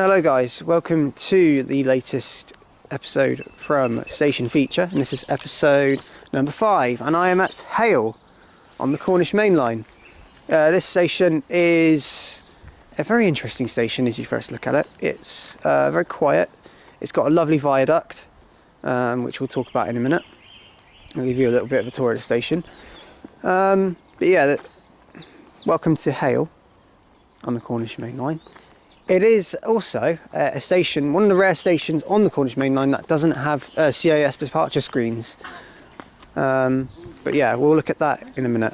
Hello guys, welcome to the latest episode from Station Feature, and this is episode number 5, and I am at Hale on the Cornish Main Line. This station is a very interesting station as you first look at it. It's very quiet, it's got a lovely viaduct, which we'll talk about in a minute. I'll give you a little bit of a tour of the station. But yeah, welcome to Hale on the Cornish Main Line. It is also a station, one of the rare stations on the Cornish Main Line that doesn't have CAS departure screens. But yeah, we'll look at that in a minute.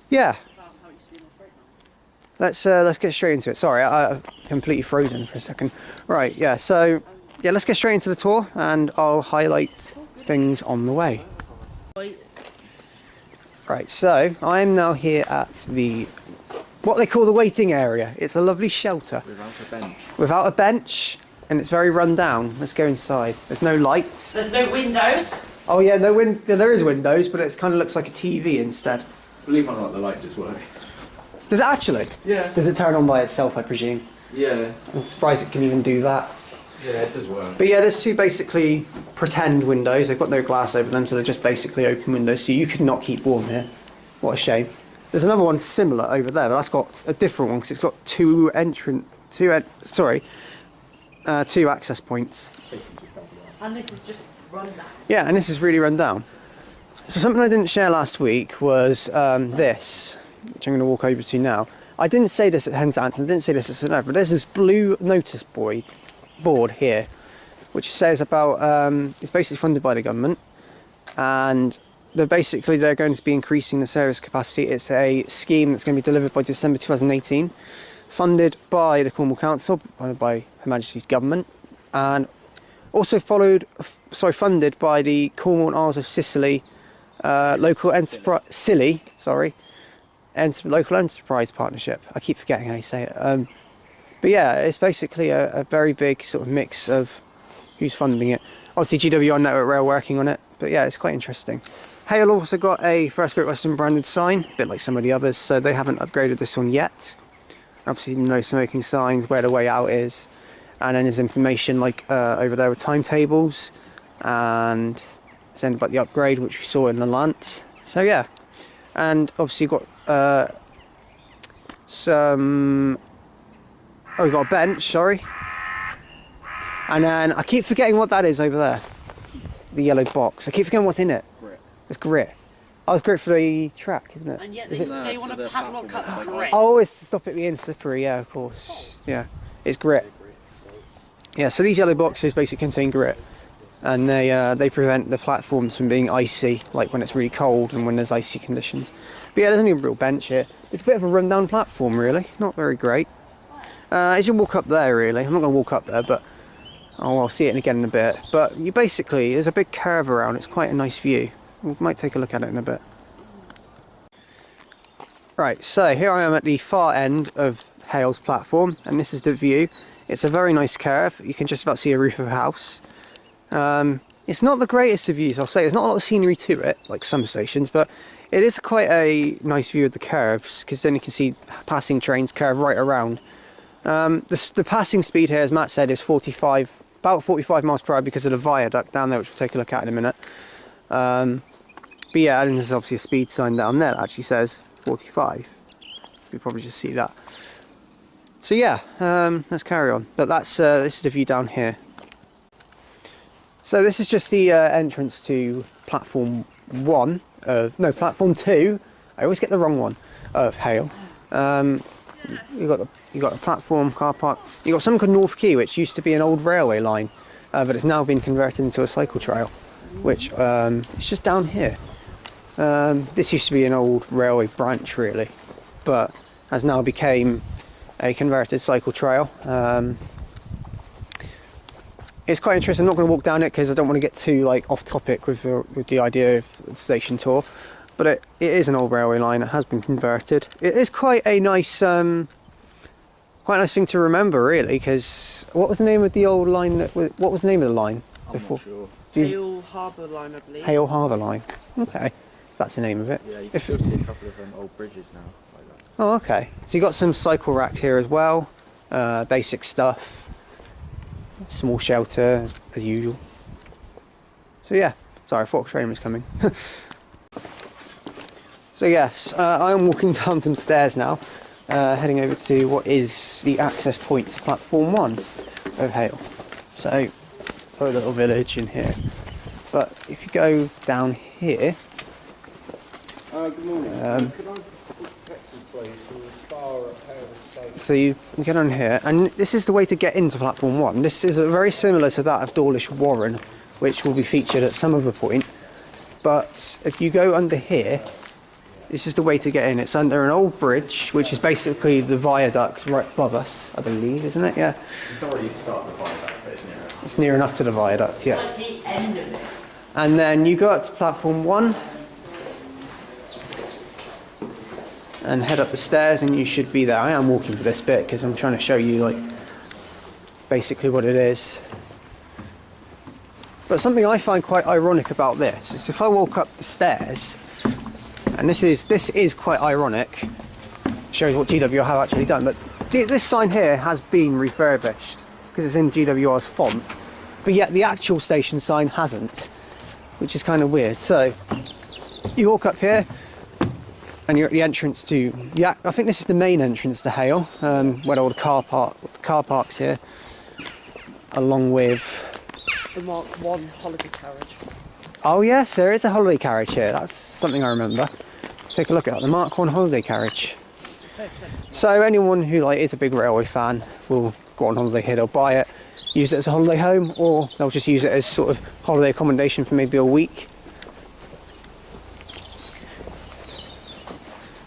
Yeah, let's get straight into it. Sorry, I completely frozen for a second. Right, yeah, so yeah, let's get straight into the tour, and I'll highlight things on the way. Right, so I am now here at the what they call the waiting area. It's a lovely shelter. Without a bench. Without a bench, and it's very run down. Let's go inside. There's no lights. There's no windows. Oh yeah, there is windows, but it kind of looks like a TV instead. Believe it or not, the light does work. Does it actually? Yeah. Does it turn on by itself, I presume? Yeah. I'm surprised it can even do that. Yeah, it does work. But yeah, there's two basically pretend windows. They've got no glass over them, so they're just basically open windows, so you could not keep warm here. What a shame. There's another one similar over there, but that's got a different one because it's got two access points. And this is just run down. Yeah, and this is really run down. So something I didn't share last week was this, which I'm going to walk over to now. I didn't say this at Penzance, and I didn't say this at St. but there's this blue notice board here, which says about, it's basically funded by the government, and they're going to be increasing the service capacity. It's a scheme that's going to be delivered by December 2018, funded by the Cornwall Council, by Her Majesty's government, and also funded by the Cornwall and Isles of Sicily local enterprise local enterprise partnership. I keep forgetting how you say it. But yeah, it's basically a very big sort of mix of who's funding it. Obviously GWR Network Rail working on it, but yeah, it's quite interesting. Hayle also got a First Great Western branded sign, a bit like some of the others, so they haven't upgraded this one yet. Obviously no smoking signs, where the way out is, and then there's information like over there with timetables, and saying about the upgrade which we saw in the Lant. So yeah, and obviously you've got we've got a bench, sorry. And then I keep forgetting what that is over there. The yellow box. I keep forgetting what's in it. Grit. It's grit. Oh, it's grit for the track, isn't it? And yet they want to padlock up grit. Oh, it's to stop it being slippery, yeah, of course. Yeah, it's grit. Yeah, so these yellow boxes basically contain grit. And they prevent the platforms from being icy, like when it's really cold and when there's icy conditions. But yeah, there's only a real bench here. It's a bit of a rundown platform, really. Not very great. As you walk up there, really. I'm not going to walk up there, but I'll see it again in a bit. But you basically, there's a big curve around. It's quite a nice view. We might take a look at it in a bit. Right, so here I am at the far end of Hale's platform, and this is the view. It's a very nice curve. You can just about see a roof of a house. It's not the greatest of views, I'll say. There's not a lot of scenery to it, like some stations, but it is quite a nice view of the curves, because then you can see passing trains curve right around. The passing speed here, as Matt said, is about 45 miles per hour because of the viaduct down there, which we'll take a look at in a minute. But yeah, and there's obviously a speed sign down there that actually says 45. You probably just see that. So yeah, let's carry on. But that's this is the view down here. So this is just the entrance to platform 1 no, platform 2. I always get the wrong one of Hale. You got the platform, car park. You got something called North Quay, which used to be an old railway line, but it's now been converted into a cycle trail, which it's just down here. This used to be an old railway branch, really, but has now became a converted cycle trail. It's quite interesting. I'm not going to walk down it because I don't want to get too off topic with the idea of the station tour. But it is an old railway line. It has been converted. It is quite a nice thing to remember, really. Because what was the name of the old line? What was the name of the line before? I'm not sure. Hale Harbour Line, I believe. Hale Harbour Line. Okay, that's the name of it. Yeah, you can still see a couple of old bridges now like that. Oh, okay. So you got some cycle racks here as well. basic stuff, small shelter as usual. So yeah, sorry, I thought a train was coming. So yes, I am walking down some stairs now, heading over to what is the access point to platform 1 of Hale. So, a little village in here. But if you go down here, Good morning. Could I book a taxi please from the spa at Hale Station? so you get on here, and this is the way to get into platform 1. This is very similar to that of Dawlish Warren, which will be featured at some other point. But if you go under here, this is the way to get in. It's under an old bridge, which is basically the viaduct right above us, I believe, isn't it? Yeah. It's not really start the viaduct, but it's near enough. It's near enough to the viaduct, yeah. At the end of it. And then you go up to platform 1 and head up the stairs, and you should be there. I am walking for this bit because I'm trying to show you like basically what it is. But something I find quite ironic about this is if I walk up the stairs, and this is quite ironic, shows what GWR have actually done, but this sign here has been refurbished because it's in GWR's font, but yet the actual station sign hasn't, which is kind of weird. So you walk up here and you're at the entrance to, yeah, I think this is the main entrance to Hale, where all the car parks here, along with The Mark 1 holiday carriage. oh yes, there is a holiday carriage here. That's something I remember. Take a look at that, the Mark 1 holiday carriage. So anyone who like is a big railway fan will go on holiday here, they'll buy it, use it as a holiday home, or they'll just use it as sort of holiday accommodation for maybe a week.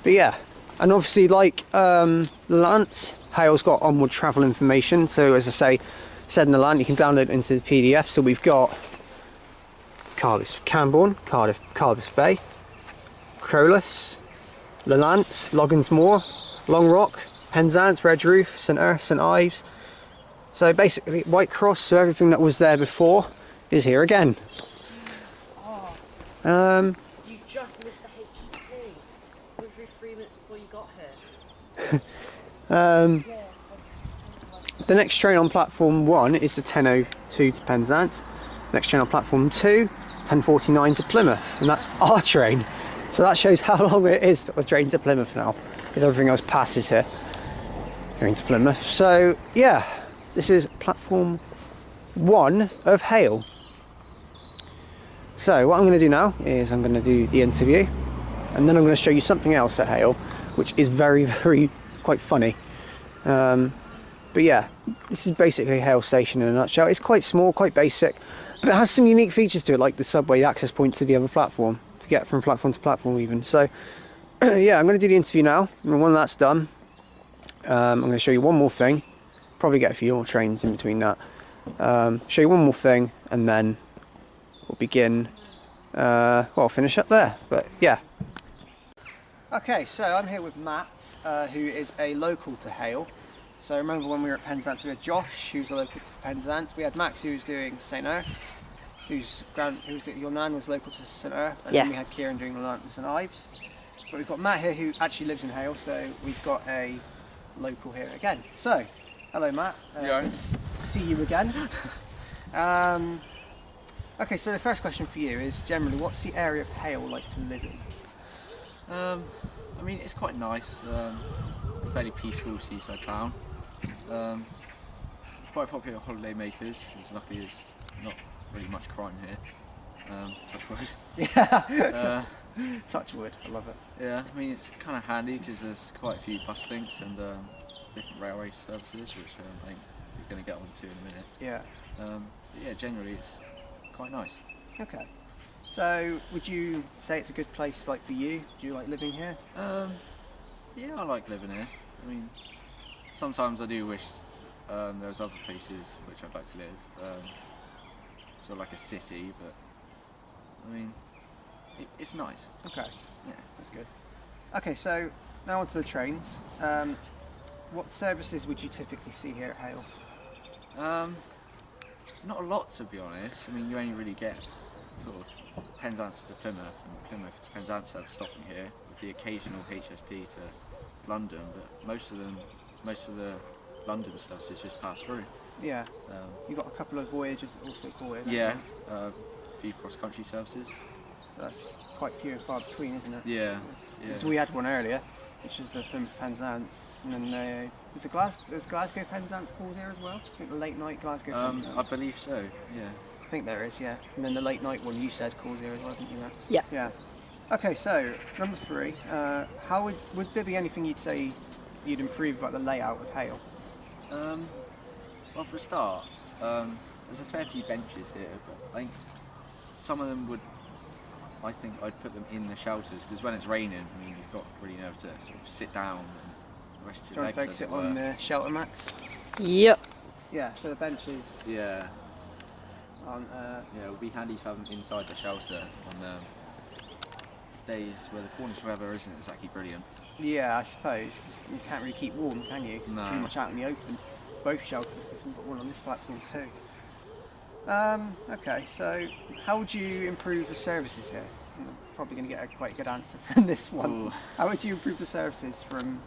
But yeah, and obviously like Lance, Hale's got onward travel information, so as I say, said in the land, you can download it into the PDF. So we've got Camborne, Cardiff Bay, Crowless, Lelant, Loggins Moor, Long Rock, Penzance, Redroof, St Earth, St Ives. So basically Whitecross, so everything that was there before is here again. You just missed the HST. Literally 3 minutes before you got here. The next train on platform 1 is the 10:02 to Penzance. Next train on platform 2, 10:49 to Plymouth, and that's our train. So that shows how long it is to a train to Plymouth now, because everything else passes here, going to Plymouth. So yeah, this is platform 1 of Hale. So what I'm going to do now is I'm going to do the interview, and then I'm going to show you something else at Hale, which is very, very quite funny. But yeah, this is basically Hale Station in a nutshell. It's quite small, quite basic, but it has some unique features to it, like the subway access point to the other platform, to get from platform to platform even. So yeah, I'm going to do the interview now, and when that's done, I'm going to show you one more thing, probably get a few more trains in between that, show you one more thing, and then we'll begin, well, I'll finish up there, but yeah. Okay, so I'm here with Matt, who is a local to Hale. So remember when we were at Penzance, we had Josh, who's a local to Penzance. We had Max, who's doing St Earth, your nan was local to St Earth, and then we had Kieran doing Lelant and St Ives. But we've got Matt here, who actually lives in Hale, so we've got a local here again. So, hello Matt, good to see you again. Okay, so the first question for you is generally, what's the area of Hale like to live in? I mean, it's quite nice. A fairly peaceful seaside town. Quite popular holiday makers, because luckily there's not really much crime here. Touch wood. Yeah. Touch wood. I love it. Yeah, I mean it's kind of handy because there's quite a few bus links and different railway services, which I think we're going to get onto in a minute. Yeah. But yeah, generally it's quite nice. Okay. So, would you say it's a good place, like for you? Do you like living here? Yeah, I like living here. I mean, sometimes I do wish there was other places which I'd like to live, sort of like a city, but I mean, it's nice. Okay. Yeah, that's good. Okay, so now onto the trains. What services would you typically see here at Hale? Not a lot, to be honest. I mean, you only really get sort of Penzance to Plymouth, and Plymouth to Penzance are stopping here, with the occasional HST to London, but most of the London services just pass through. Yeah. You got a couple of voyages that also call it. Yeah, a few cross-country services. So that's quite few and far between, isn't it? Yeah. So we had one earlier, which is the Plymouth Penzance, and then there's Glasgow Penzance calls here as well. I think the late night Glasgow Penzance. I believe so. Yeah. I think there is, yeah. And then the late night one you said calls here as well, didn't you, Matt? Yeah. Yeah. Okay, so number 3. How would there be anything you'd say you'd improve about the layout of Hale? Well, for a start, there's a fair few benches here, but I think some of them would. I think I'd put them in the shelters because when it's raining, I mean, you've got really nowhere to sort of sit down and rest your legs. Focus it on the shelter mats. Yep. Yeah. So the benches. Yeah. Yeah, it would be handy to have them inside the shelter on days where the Cornish weather isn't exactly brilliant. Yeah, I suppose, because you can't really keep warm, can you? 'Cause it's pretty much out in the open. Both shelters, because we've got one on this platform too. Okay, so how would you improve the services here? I'm probably going to get a quite good answer from this one. Ooh. How would you improve the services from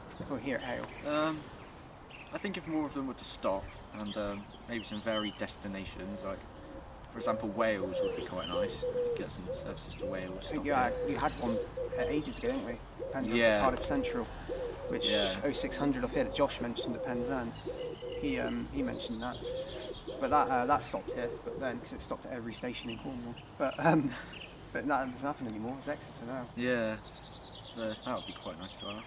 here at Hale? I think if more of them were to stop and maybe some varied destinations, like for example Wales would be quite nice. Get some services to Wales. I think you had one ages ago, didn't we? Penzance to Cardiff Central, which 0600 off here that Josh mentioned at Penzance. He mentioned that, but that stopped here. But then because it stopped at every station in Cornwall. But there's nothing anymore. It's Exeter now. Yeah, so that would be quite nice to have.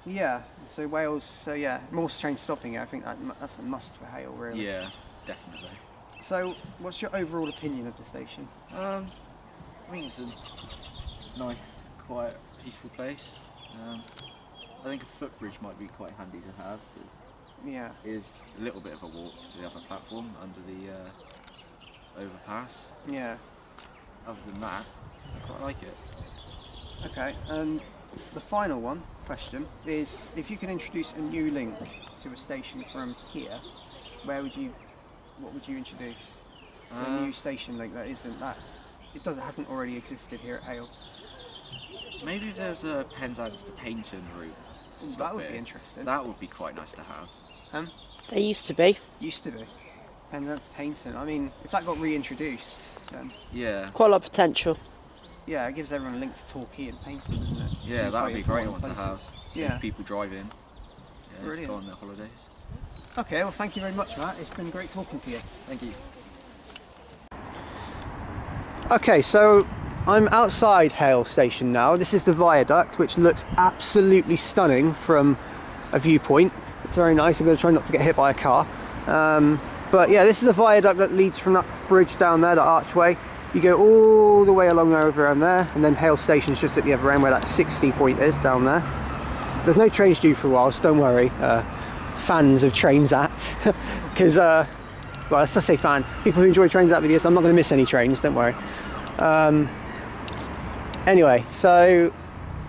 Yeah. So Wales. So yeah, more trains stopping here. I think that's a must for Hale, really. Yeah, definitely. So, what's your overall opinion of the station? I think it's a nice, quiet, peaceful place. I think a footbridge might be quite handy to have. Yeah. It is a little bit of a walk to the other platform under the overpass. Yeah. Other than that, I quite like it. Okay, and the final question is, if you could introduce a new link to a station from here, what would you introduce? So a new station link that hasn't already existed here at Hale. Maybe if there's a Penzance to Paignton route. That would be interesting. That would be quite nice to have. There used to be. Used to be. Penzance to Paignton. I mean, if that got reintroduced, then yeah, Quite a lot of potential. yeah, it gives everyone a link to Torquay and Paignton, doesn't it? Yeah, that would be a great one to places. have. Yeah. People driving. Yeah, Brilliant. just go on their holidays. Okay, well, thank you very much, Matt. It's been great talking to you. Thank you. Okay, so I'm outside Hale Station now. This is the Viaduct, which looks absolutely stunning from a viewpoint. It's very nice. I'm going to try not to get hit by a car. But yeah, this is a viaduct that leads from that bridge down there, that archway. You go all the way along over around there, and then Hale Station's just at the other end where that 60 point is down there. There's no trains due for a while, so don't worry, fans of Trains At. Because, well, let's just say fan. People who enjoy Trains At videos, I'm not going to miss any trains, don't worry. Anyway, so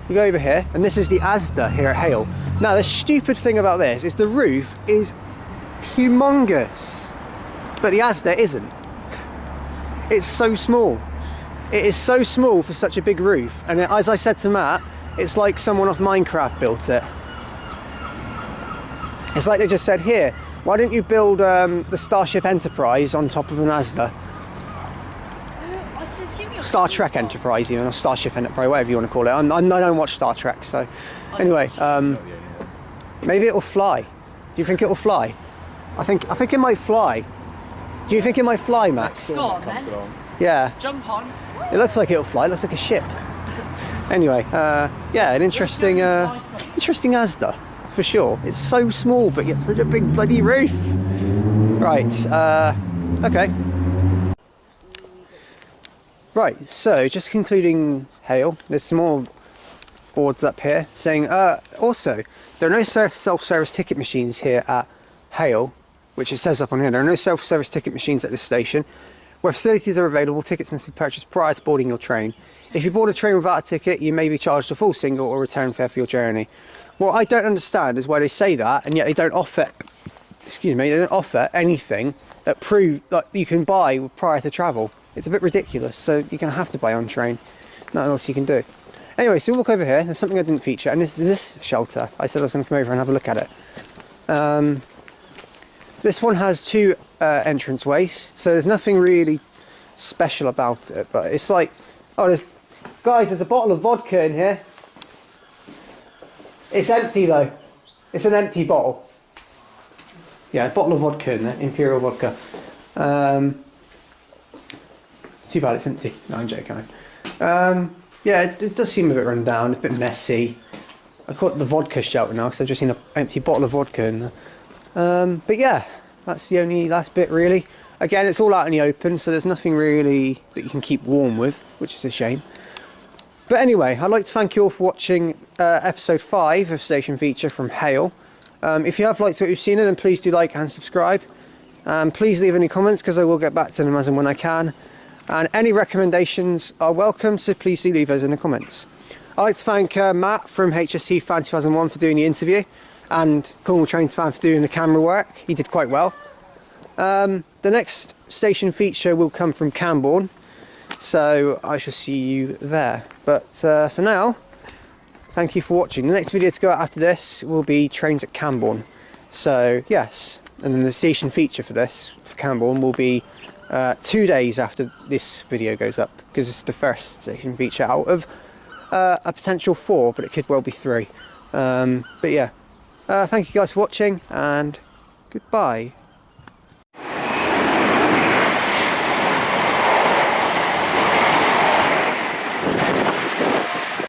we go over here, and this is the Asda here at Hale. Now, the stupid thing about this is the roof is humongous, but the Asda isn't. It's so small. It is so small for such a big roof, and as I said to Matt, it's like someone off Minecraft built it. It's like they just said, here, why don't you build the Starship Enterprise on top of an Asda? Star Trek Enterprise, even, or Starship Enterprise, whatever you want to call it. I don't watch Star Trek, so anyway, maybe it'll fly. Do you think it'll fly? I think it might fly. Do you think it might fly, Max? Go on, then. Yeah. Jump on. It looks like it'll fly. It looks like a ship. Anyway, yeah, an interesting Asda for sure. It's so small, but yet such a big bloody roof. Right. Okay. Right. So, just concluding Hale. There's some more boards up here saying. Also, there are no self-service ticket machines here at Hale, which it says up on here. There are no self-service ticket machines at this station. Where facilities are available, tickets must be purchased prior to boarding your train. If you board a train without a ticket, you may be charged a full single or return fare for your journey. What I don't understand is why they say that, and yet they don't offer, they don't offer anything that proves that you can buy prior to travel. It's a bit ridiculous, so you're going to have to buy on train. Nothing else you can do. Anyway, so we'll walk over here. There's something I didn't feature, and this is this shelter. I said I was going to come over and have a look at it. This one has 2 entrance ways, so there's nothing really special about it, but it's like, oh, there's a bottle of vodka in here. It's empty though. It's an empty bottle. Yeah, a bottle of vodka in there, Imperial vodka. Too bad it's empty. No, I'm joking. Yeah, it does seem a bit run down, a bit messy. I call it the vodka shelter now because I've just seen an empty bottle of vodka in there. But yeah, that's the only last bit really. Again, it's all out in the open, so there's nothing really that you can keep warm with, which is a shame. But anyway, I'd like to thank you all for watching episode 5 of Station Feature from Hale. If you have liked what you've seen, then please do like and subscribe. Please leave any comments because I will get back to them as and when I can. And any recommendations are welcome, so please do leave those in the comments. I'd like to thank Matt from HST Fan 2001 for doing the interview, and Cornwall Trains Fan for doing the camera work. He did quite well. The next station feature will come from Camborne, so I shall see you there. But for now, thank you for watching. The next video to go out after this will be trains at Camborne. So yes, and then the station feature for this, for Camborne, will be 2 days after this video goes up, because it's the first station feature out of a potential 4, but it could well be 3. But yeah, thank you guys for watching, and goodbye.